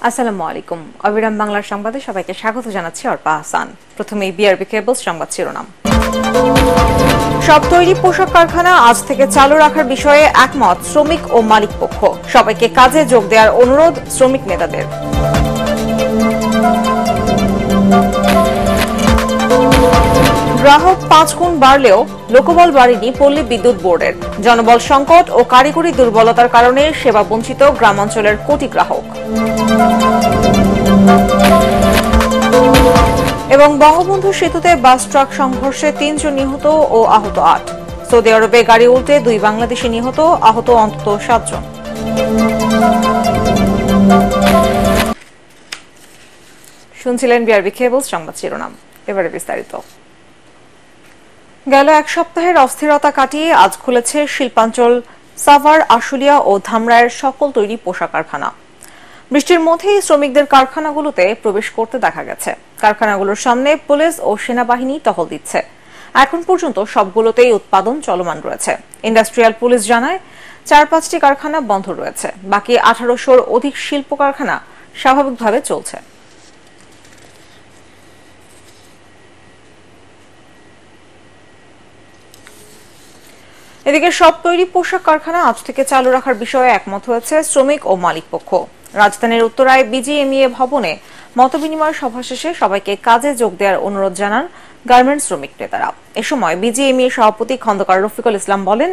আসসালামু আলাইকুম। অবিরাম বাংলার সংবাদে সবাইকে স্বাগত জানাচ্ছি অর্পা হাসান। প্রথমে বিআরবি কেবলস সংবাদ শিরোনাম। সব তৈরি পোশাক কারখানা আজ থেকে চালু রাখার বিষয়ে একমত শ্রমিক ও মালিক পক্ষ। সবাইকে কাজে যোগ দেওয়ার অনুরোধ শ্রমিক নেতাদের। গ্রাহক 5 গুণ বাড়লেও লোকবল বাড়েনি পল্লী বিদ্যুৎ বোর্ডের। জনবল সংকট ও কারিগরি দুর্বলতার কারণে সেবা বঞ্চিত গ্রামাঞ্চলের কোটি গ্রাহক। এবং বঙ্গবন্ধু সেতুতে বাস ট্রাক সংঘর্ষে 3 জন নিহত ও আহত 8। সৌদি আরবে গাড়ি উল্টে 2 বাংলাদেশি নিহত, আহত অন্তত 7 জন। শুনছিলেন বিআরবি কেবলস সংবাদ শিরোনাম। এবারে বিস্তারিত। গেল এক সপ্তাহের অস্থিরতা কাটিয়ে আজ খুলেছে শিল্পাঞ্চল সাভার, আশুলিয়া ও ধামরাইয়ের সকল তৈরি পোশাক কারখানা। বৃষ্টির মধ্যেই শ্রমিকদের কারখানাগুলোতে প্রবেশ করতে দেখা গেছে। কারখানাগুলোর সামনে পুলিশ ও সেনাবাহিনী টহল দিচ্ছে। এখন পর্যন্ত সবগুলোতেই উৎপাদন চলমান রয়েছে। ইন্ডাস্ট্রিয়াল পুলিশ জানায় 4-5টি কারখানা বন্ধ রয়েছে, বাকি 1800-র অধিক শিল্প কারখানা স্বাভাবিকভাবে চলছে। এদিকে সব তৈরি পোশাক কারখানা আজ থেকে চালু রাখার বিষয়ে একমত হয়েছে শ্রমিক ও মালিক পক্ষ। রাজধানীর উত্তরায় বিজিএমইএ ভবনে মতবিনিময় সভা শেষে সবাইকে কাজে যোগ দেওয়ার অনুরোধ জানান গার্মেন্টস শ্রমিক নেতারা। এ সময় বিজিএমইএ সভাপতি খন্দকার রফিকুল ইসলাম বলেন,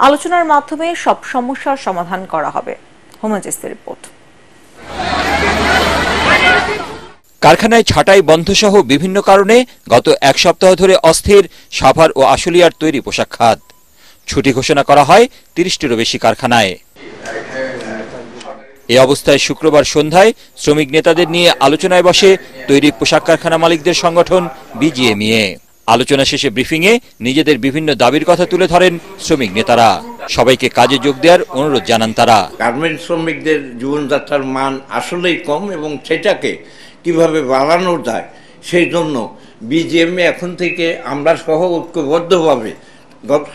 আলোচনার মাধ্যমে সব সমস্যার সমাধান করা হবে। হোমাজিস্তের রিপোর্ট। কারখানায় ছাঁটাই বন্ধ সহ বিভিন্ন কারণে গত এক সপ্তাহ ধরে অস্থির সাভার ও আশুলিয়ার তৈরি পোশাক খাত। ছুটি ঘোষণা করা হয় 30টিরও বেশি কারখানায়। এই অবস্থায় শুক্রবার সন্ধ্যায় শ্রমিক নেতাদের নিয়ে আলোচনায় বসে তৈরি পোশাক কারখানা মালিকদের সংগঠন বিজিএমইএ। আলোচনা শেষে ব্রিফিংয়ে নিজেদের বিভিন্ন দাবির কথা তুলে ধরেন শ্রমিক নেতারা। সবাইকে কাজে যোগ দেওয়ার অনুরোধ জানান তারা। গার্মেন্টস শ্রমিকদের জীবনযাত্রার মান আসলেই কম এবং সেটাকে কিভাবে বাড়ানো যায় সেই জন্য বিজিএমইএ এখন থেকে আমরা সহ ঐক্যবদ্ধভাবে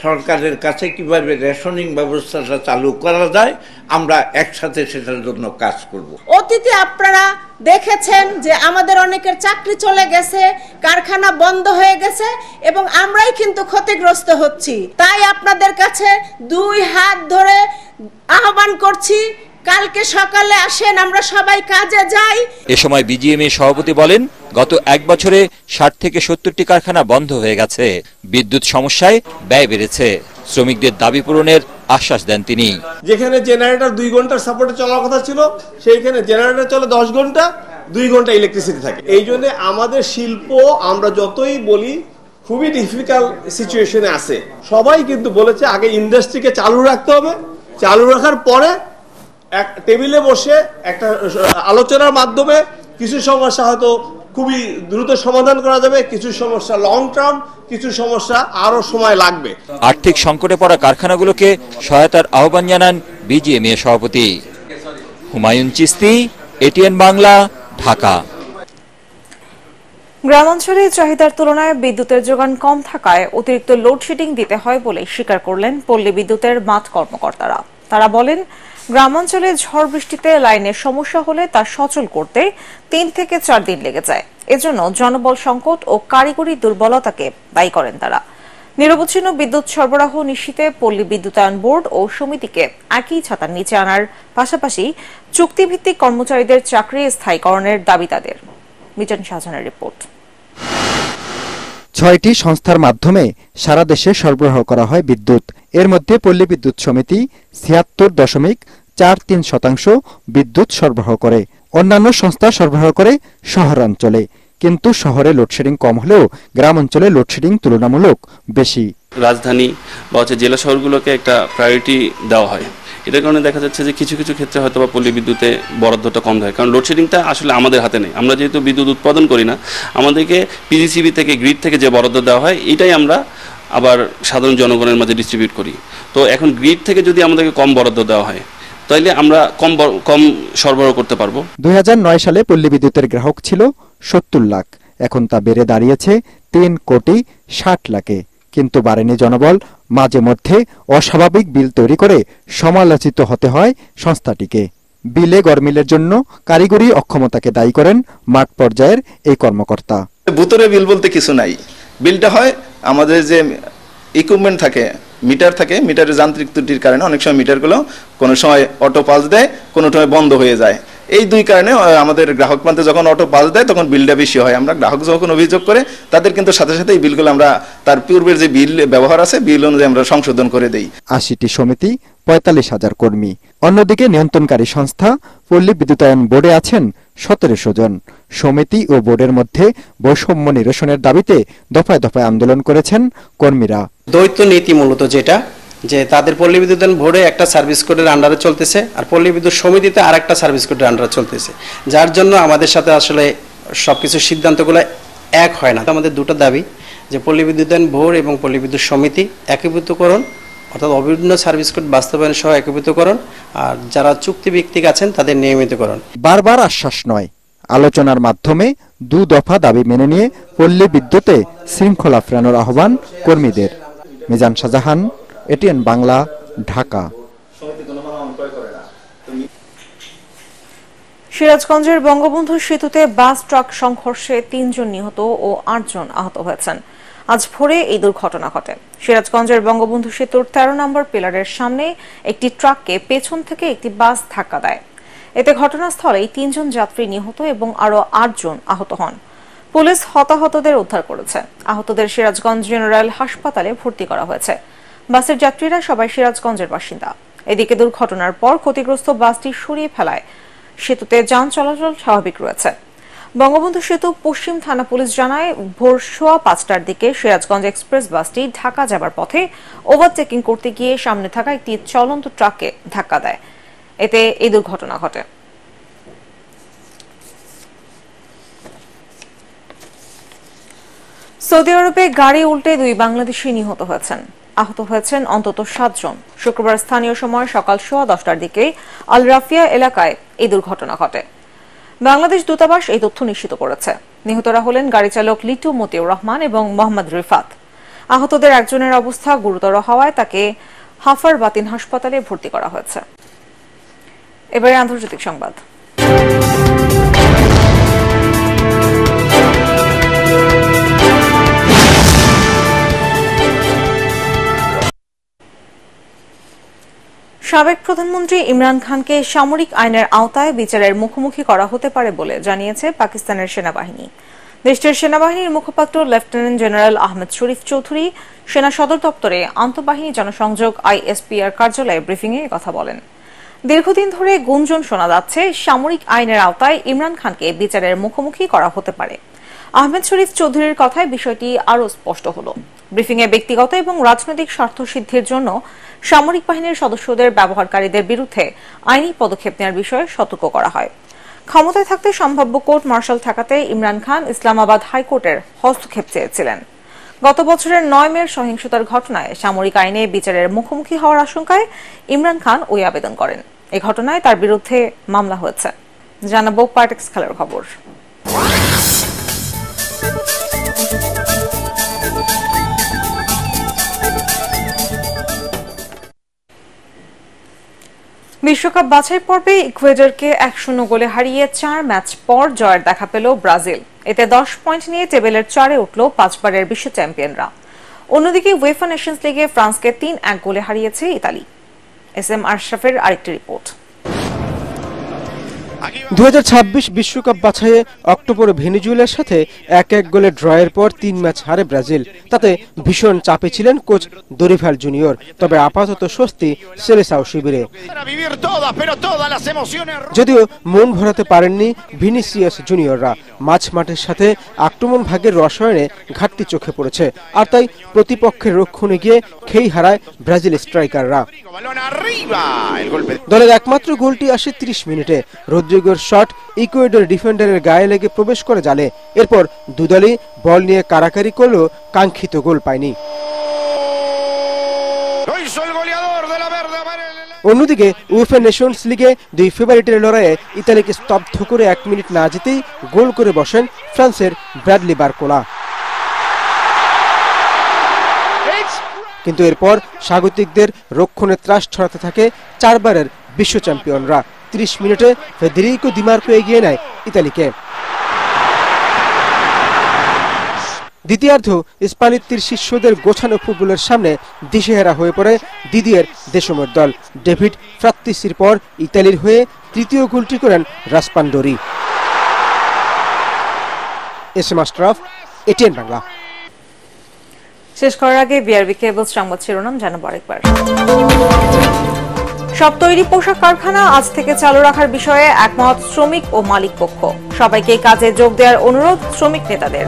সরকারের কাছে কিভাবে রেশনিং ব্যবস্থাটা চালু করা যায় আমরা একসাথে সেটার জন্য কাজ করব। অতীতে আপনারা দেখেছেন যে আমাদের অনেকের চাকরি চলে গেছে, কারখানা বন্ধ হয়ে গেছে এবং আমরাই কিন্তু ক্ষতিগ্রস্ত হচ্ছি। তাই আপনাদের কাছে 2 হাত ধরে আহ্বান করছি, কালকে সকালে আসেন, আমরা সবাই কাজে যাই। এ সময় বিজিএমইএ সভাপতি বলেন, গত 1 বছরে 60 থেকে 70টি কারখানা বন্ধ হয়ে গেছে। বিদ্যুৎ সমস্যায় ব্যয় বেড়েছে। শ্রমিকদের দাবি পূরণের আশ্বাস দেন তিনি। যেখানে জেনারেটর 2 ঘন্টার সাপোর্টে চলার কথা ছিল, সেইখানে জেনারেটর চলে 10 ঘন্টা, 2 ঘন্টা ইলেকট্রিসিটি থাকে। এই জন্য আমাদের শিল্প, আমরা যতই বলি, খুবই ডিফিকাল্ট সিচুয়েশনে আছে। সবাই কিন্তু বলেছে আগে ইন্ডাস্ট্রিকে চালু রাখতে হবে, চালু রাখার পরে এক টেবিলে বসে একটা আলোচনার মাধ্যমে কিছু সমস্যা হয়তো খুবই দ্রুত সমাধান করা যাবে, কিছু সমস্যা লং টার্ম, কিছু সমস্যা আরো সময় লাগবে। আর্থিক সংকটে পড়া কারখানাগুলোকে সহায়তার আহ্বান জানান বিজিএমইএ সভাপতি। হুমায়ুন চিস্তি, এটিএন বাংলা, ঢাকা। গ্রামাঞ্চলে চাহিদার তুলনায় বিদ্যুতের যোগান কম থাকায় অতিরিক্ত লোডশেডিং দিতে হয় বলে স্বীকার করলেন পল্লী বিদ্যুতের মাঠ কর্মকর্তারা। তারা বলেন, গ্রামাঞ্চলে ঝড় বৃষ্টিতে লাইনের সমস্যা হলে তা সচল করতে 3 থেকে 4 দিন লেগে যায়। এজন্য জনবল সংকট ও কারিগরি দুর্বলতাকে দায়ী করেন তারা। নিরবচ্ছিন্ন বিদ্যুৎ সরবরাহ নিশ্চিতে পল্লী বিদ্যুতায়ন বোর্ড ও সমিতিকে একই ছাতার নিচে আনার পাশাপাশি চুক্তিভিত্তিক কর্মচারীদের চাকরি স্থায়ীকরণের দাবি তাদের। মিজান শাহজাহানের রিপোর্ট। 6টি সংস্থার মাধ্যমে সারা দেশে সরবরাহ করা হয় বিদ্যুৎ। এর মধ্যে পল্লী বিদ্যুৎ সমিতি 76.43% বিদ্যুৎ সরবরাহ করে। অন্যান্য সংস্থা সরবরাহ করে শহরাঞ্চলে, কিন্তু শহরে লোডশেডিং কম হলেও গ্রামাঞ্চলে লোডশেডিং তুলনামূলক বেশি। রাজধানী বা জেলা শহরগুলোকে একটা প্রায়োরিটি দেওয়া হয়। এটার কারণে দেখা যাচ্ছে যে কিছু কিছু ক্ষেত্রে হয়তো বা পল্লী বিদ্যুতে বরাদ্দটা কম হয়, কারণ লোডশেডিংটা আসলে আমাদের হাতে নেই। আমরা যেহেতু বিদ্যুৎ উৎপাদন করি না, আমাদেরকে পিজিসিবি থেকে, গ্রিড থেকে যে বরাদ্দ দেওয়া হয় এটাই আমরা আবার সাধারণ জনগণের মাঝে ডিস্ট্রিবিউট করি। তো এখন গ্রিড থেকে যদি আমাদেরকে কম বরাদ্দ দেওয়া হয় তাহলে আমরা কম সরবরাহ করতে পারবো। 2009 সালে পল্লী বিদ্যুতের গ্রাহক ছিল 70 লাখ, এখন তা বেড়ে দাঁড়িয়েছে 3.60 লাখে। কিন্তু বাড়েনি জনবল। মাঝে মধ্যে অস্বাভাবিক বিল তৈরি করে সমালোচিত হতে হয় সংস্থাটিকে। বিলে গড়মিলের জন্য কারিগরি অক্ষমতাকে দায়ী করেন মাঠ পর্যায়ের এই কর্মকর্তা। ভুতুরে বিল বলতে কিছু নাই, বিলটা হয় আমাদের যে ইকুইপমেন্ট থাকে, মিটার থাকে, মিটারের যান্ত্রিক ত্রুটির কারণে অনেক সময় মিটারগুলো কোনো সময় অটো পাস দেয়, কোনো সময় বন্ধ হয়ে যায়। এই দুই কারণে আমাদের গ্রাহক প্রান্তে যখন অটো পাস দেয় তখন বিলটা বেশি হয়। আমরা গ্রাহক যখন অভিযোগ করে তাদের কিন্তু সাথে সাথে এই বিলগুলো আমরা তার পূর্বের যে বিল ব্যবহার আছে বিল অনুযায়ী আমরা সংশোধন করে দেই। 80টি সমিতি, 45,000 কর্মী। অন্যদিকে নিয়ন্ত্রণকারী সংস্থা পল্লী বিদ্যুতায়ন বোর্ডে আছেন 1700 জন। সমিতি ও বোর্ডের মধ্যে বৈষম্য নিরসনের দাবিতে দফায় দফায় আন্দোলন করেছেন কর্মীরা। দ্বৈত নীতি মূলত যেটা যে তাদের পল্লী বিদ্যুতায়ন বোর্ডে একটা সার্ভিস কোডের আন্ডারে চলতেছে আর পল্লী বিদ্যুৎ সমিতিতে আরেকটা সার্ভিস কোডের আন্ডারে চলতেছে, যার জন্য আমাদের সাথে আসলে সবকিছু সিদ্ধান্তগুলো এক হয় না। আমাদের দুটো দাবি যে পল্লী বিদ্যুতায়ন বোর্ড এবং পল্লী বিদ্যুৎ সমিতি একীভূতকরণ, অর্থাৎ অভিন্ন সার্ভিস কোড বাস্তবায়ন সহ একীভূতকরণ, আর যারা চুক্তি ভিত্তিক আছেন তাদের নিয়মিতকরণ। বারবার আশ্বাস নয়, আলোচনার মাধ্যমে 2 দফা দাবি মেনে নিয়ে পল্লী বিদ্যুতে শৃঙ্খলা ফেরানোর আহ্বান কর্মীদের। মিজান শাহজাহান, এটিএন বাংলা, ঢাকা। সিরাজগঞ্জের বঙ্গবন্ধু সেতুতে বাস ট্রাক সংঘর্ষে 3 জন নিহত ও 8 জন আহত হয়েছেন। আজ ভোরে এই দুর্ঘটনা ঘটে। সিরাজগঞ্জের বঙ্গবন্ধু সেতুর 13 নম্বর পিলারের সামনে একটি ট্রাককে পেছন থেকে একটি বাস ধাক্কা দেয়। এতে ঘটনাস্থলেই 3 জন যাত্রী নিহত এবং আরও 8 জন আহত হন। পুলিশ হতাহতদের উদ্ধার করেছে। আহতদের সিরাজগঞ্জ জেনারেল হাসপাতালে ভর্তি করা হয়েছে। বাসের যাত্রীরা সবাই সিরাজগঞ্জের বাসিন্দা। এদিকে দুর্ঘটনার পর ক্ষতিগ্রস্ত বাসটি সরিয়ে ফেলায় সেতুতে যান চলাচল স্বাভাবিক রয়েছে। বঙ্গবন্ধু সেতু পশ্চিম থানা পুলিশ জানায়, ভোর 5:15টার দিকে সিরাজগঞ্জ এক্সপ্রেস বাসটি ঢাকা যাবার পথে ওভারটেকিং করতে গিয়ে সামনে থাকা একটি চলন্ত ট্রাককে ধাক্কা দেয়। এতে এই দুর্ঘটনা ঘটে। সৌদি আরবে গাড়ি উল্টে 2 বাংলাদেশি নিহত হয়েছেন। আহত হয়েছেন অন্তত 7 জন। শুক্রবার স্থানীয় সময় সকাল 10:15টার দিকে আল রাফিয়া এলাকায় এই দুর্ঘটনা ঘটে। বাংলাদেশ দূতাবাস এই তথ্য নিশ্চিত করেছে। নিহতরা হলেন গাড়ি চালক লিটু মতিউর রহমান এবং মোহাম্মদ রিফাত। আহতদের একজনের অবস্থা গুরুতর হওয়ায় তাকে হাফার বাতিন হাসপাতালে ভর্তি করা হয়েছে। এবারে আন্তর্জাতিক সংবাদ। সাবেক প্রধানমন্ত্রী ইমরান খানকে সামরিক আইনের আওতায় বিচারের মুখোমুখি করা হতে পারে বলে জানিয়েছে পাকিস্তানের সেনাবাহিনী। দেশটির সেনাবাহিনীর মুখপাত্র লেফটেন্যান্ট জেনারেল আহমেদ শরীফ চৌধুরী সেনা সদর দপ্তরে আন্তঃবাহিনী জনসংযোগ ISPR কার্যালয়ে ব্রিফিংয়ে কথা বলেন। দীর্ঘদিন ধরে গুঞ্জন শোনা যাচ্ছে সামরিক আইনের আওতায় ইমরান খানকে বিচারের মুখোমুখি করা হতে পারে। আহমেদ শরীফ চৌধুরীর কথায় বিষয়টি আরও স্পষ্ট হল। ব্রিফিংয়ে ব্যক্তিগত এবং রাজনৈতিক স্বার্থ সিদ্ধির জন্য সামরিক বাহিনীর সদস্যদের ব্যবহারকারীদের বিরুদ্ধে আইনি পদক্ষেপ নেওয়ার বিষয়ে সতর্ক করা হয়। ক্ষমতায় থাকতে সম্ভাব্য কোর্ট মার্শাল ঠেকাতে ইমরান খান ইসলামাবাদ হাইকোর্টের হস্তক্ষেপ চেয়েছিলেন। গত বছরের 9 মের সহিংসতার ঘটনায় সামরিক আইনে বিচারের মুখোমুখি হওয়ার আশঙ্কায় ইমরান খান ওই আবেদন করেন। এই ঘটনায় তার বিরুদ্ধে মামলা হয়েছে। জানাবো পার্টেক্স খেলার খবর। বিশ্বকাপ বাছাই পর্বে ইকুয়েডরকে 1-0 গোলে হারিয়ে 4 ম্যাচ পর জয়ের দেখা পেল ব্রাজিল। এতে 10 পয়েন্ট নিয়ে টেবিলের 4-এ উঠল 5বারের বিশ্ব চ্যাম্পিয়নরা। অন্যদিকে উয়েফা নেশনস লিগে ফ্রান্সকে 3-1 গোলে হারিয়েছে ইতালি। SM আশরাফের আরেকটি রিপোর্ট। 2026 বিশ্বকাপ বাছাইয়ে অক্টোবরে ভেনেজুয়েলার সাথে 1-1 গোলে ড্রয়ের পর 3 ম্যাচ হারে ব্রাজিল। তাতে ভীষণ চাপে ছিলেন কোচ দরিভাল জুনিয়র। তবে আপাতত স্বস্তি সেলেসাও শিবিরে। যদিও মন ভরাতে পারেননি ভিনিসিয়াস জুনিয়ররা। মাঠের সাথে আক্রমণ ভাগের রসায়নে ঘাটতি চোখে পড়েছে, আর তাই প্রতিপক্ষের রক্ষণে গিয়ে খেই হারায় ব্রাজিল স্ট্রাইকাররা। দলের একমাত্র গোলটি আসে 30 মিনিটে। রদ্রিগোর শট ইকুয়েডর ডিফেন্ডারের গায়ে লেগে প্রবেশ করে জালে। এরপর দুদলই বল নিয়ে কারাকারি করলেও কাঙ্ক্ষিত গোল পায়নি। অন্যদিকে উয়েফা নেশনস লিগে 2 ফেভারিটের লড়াইয়ে ইতালিকে স্তব্ধ করে 1 মিনিট না যেতেই গোল করে বসেন ফ্রান্সের ব্র্যাডলি বারকোলা। কিন্তু এরপর স্বাগতিকদের রক্ষণে ত্রাস ছড়াতে থাকে 4বারের বিশ্ব চ্যাম্পিয়নরা। 30 মিনিটে ফেদেরিকো দি মার্কো এগিয়ে নেয় ইতালিকে। দ্বিতীয়ার্ধ স্পালেত্তির শিষ্যদের গোছানো ফুটবলের সামনে দিশেহারা হয়ে পড়ে দিদিয়ের দেশমের দল। ডেভিড ফ্রাত্তিসির পর ইতালির হয়ে তৃতীয় গোলটি করেন রাসপান্ডোরি। SM Ashraf, ATN Bangla. শেষ করার আগে বিআরবি কেবলস সংবাদ শিরোনাম জানাবো আরেকবার। সব তৈরি পোশাক কারখানা আজ থেকে চালু রাখার বিষয়ে একমত শ্রমিক ও মালিক পক্ষ। সবাইকে কাজে যোগ দেওয়ার অনুরোধ শ্রমিক নেতাদের।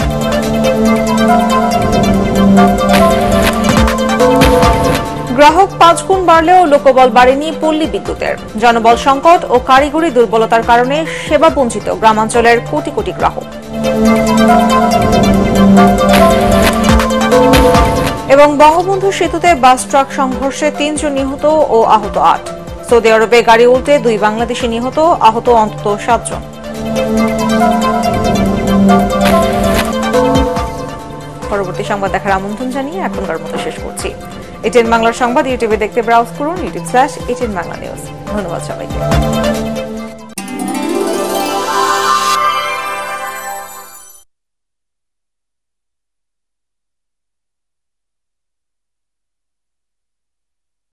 গ্রাহক 5 গুণ বাড়লেও লোকবল বাড়েনি পল্লী বিদ্যুতের। জনবল সংকট ও কারিগরি দুর্বলতার কারণে সেবা বঞ্চিত গ্রামাঞ্চলের কোটি কোটি গ্রাহক। এবং বঙ্গবন্ধু সেতুতে বাস ট্রাক সংঘর্ষে 3 জন নিহত ও আহত 8। সৌদি আরবে গাড়ি উল্টে 2 বাংলাদেশি নিহত, আহত অন্তত 7 জন। পরবর্তী সংবাদ দেখার আমন্ত্রণ জানিয়ে এখনকার মতো শেষ করছি। এটিএন বাংলার সংবাদ ইউটিউবে দেখতে ব্রাউজ করুন youtube/এটিএন বাংলা নিউজ। ধন্যবাদ সবাইকে।